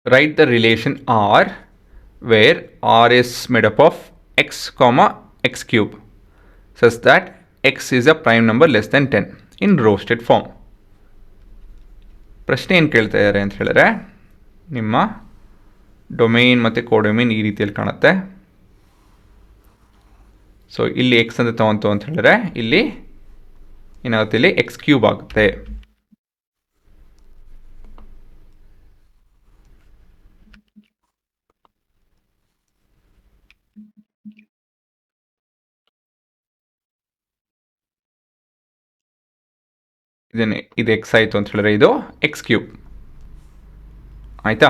Write the relation R where R is made up of x comma x cube such that x is a prime number less than 10 in roasted form. ಪ್ರಶ್ನೆ ಏನು ಕೇಳ್ತಾ ಇದ್ದಾರೆ ಅಂತ ಹೇಳಿದ್ರೆ, ನಿಮ್ಮ domain ಮತ್ತು ಕೋಡೊಮೈನ್ ಈ ರೀತಿಯಲ್ಲಿ ಕಾಣುತ್ತೆ. ಸೊ ಇಲ್ಲಿ ಎಕ್ಸ್ ಅಂತ ತಗೊಂತು ಅಂತ ಹೇಳಿದ್ರೆ ಇಲ್ಲಿ ಏನಾಗುತ್ತೆ, ಇಲ್ಲಿ ಎಕ್ಸ್ ಕ್ಯೂಬ್ ಆಗುತ್ತೆ. ಇದು ಎಕ್ಸ್ ಆಯಿತು ಅಂತ ಹೇಳಿದ್ರೆ ಇದು ಎಕ್ಸ್ ಕ್ಯೂಬ್ ಆಯಿತಾ.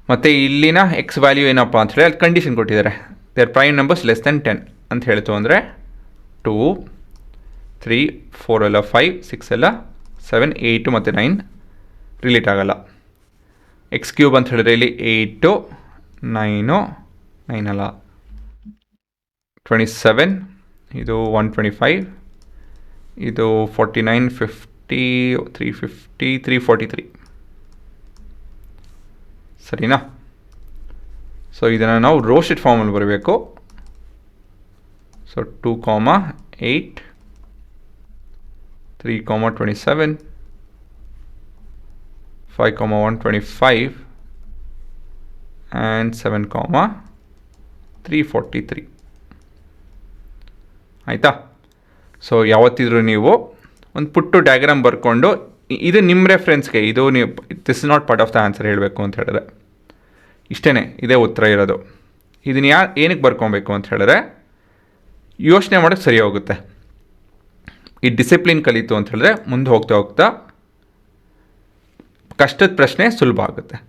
ಮತ್ತು ಇಲ್ಲಿನ ಎಕ್ಸ್ ವ್ಯಾಲ್ಯೂ ಏನಪ್ಪ ಅಂತ ಹೇಳಿ ಅಲ್ಲಿ ಕಂಡೀಷನ್ ಕೊಟ್ಟಿದ್ದಾರೆ, there prime numbers less than 10 ಅಂತ ಹೇಳ್ತು ಅಂದರೆ 2 3 4 ಎಲ್ಲ 5 6 ಎಲ್ಲ 7 8 ಮತ್ತು 9 ರಿಲೇಟ್ ಆಗಲ್ಲ. ಎಕ್ಸ್ ಕ್ಯೂಬ್ ಅಂತ ಹೇಳಿದ್ರೆ ಇಲ್ಲಿ 8 9 ಅಲ್ಲ 27, ಇದು 125, ಇದು 49 50 350 343 ಸರಿನಾ. ಸೊ ಇದನ್ನು ನಾವು ರೋಸ್ಟೆಡ್ ಫಾರ್ಮಲ್ಲಿ ಬರಬೇಕು. ಸೊ 2 8 3 27 5 125 and 7 343 ಆಯಿತಾ. ಸೊ ಯಾವತ್ತಿದ್ರೂ ನೀವು ಒಂದು ಪುಟ್ಟು ಡಯಾಗ್ರಾಮ್ ಬರ್ಕೊಂಡು, ಇದು ನಿಮ್ಮ ರೆಫರೆನ್ಸ್ಗೆ, ಇದು ನೀವು this is not part of the answer ಹೇಳಬೇಕು ಅಂತ ಹೇಳಿದ್ರೆ ಇಷ್ಟೇ, ಇದೇ ಉತ್ತರ ಇರೋದು. ಇದನ್ನು ಏನಕ್ಕೆ ಬರ್ಕೊಬೇಕು ಅಂತ ಹೇಳಿದ್ರೆ ಯೋಚನೆ ಮಾಡೋಕ್ಕೆ ಸರಿ ಹೋಗುತ್ತೆ. ಈ ಡಿಸಿಪ್ಲಿನ್ ಕಲಿತು ಅಂತ ಹೇಳಿದ್ರೆ ಮುಂದೆ ಹೋಗ್ತಾ ಕಷ್ಟದ ಪ್ರಶ್ನೆ ಸುಲಭ ಆಗುತ್ತೆ.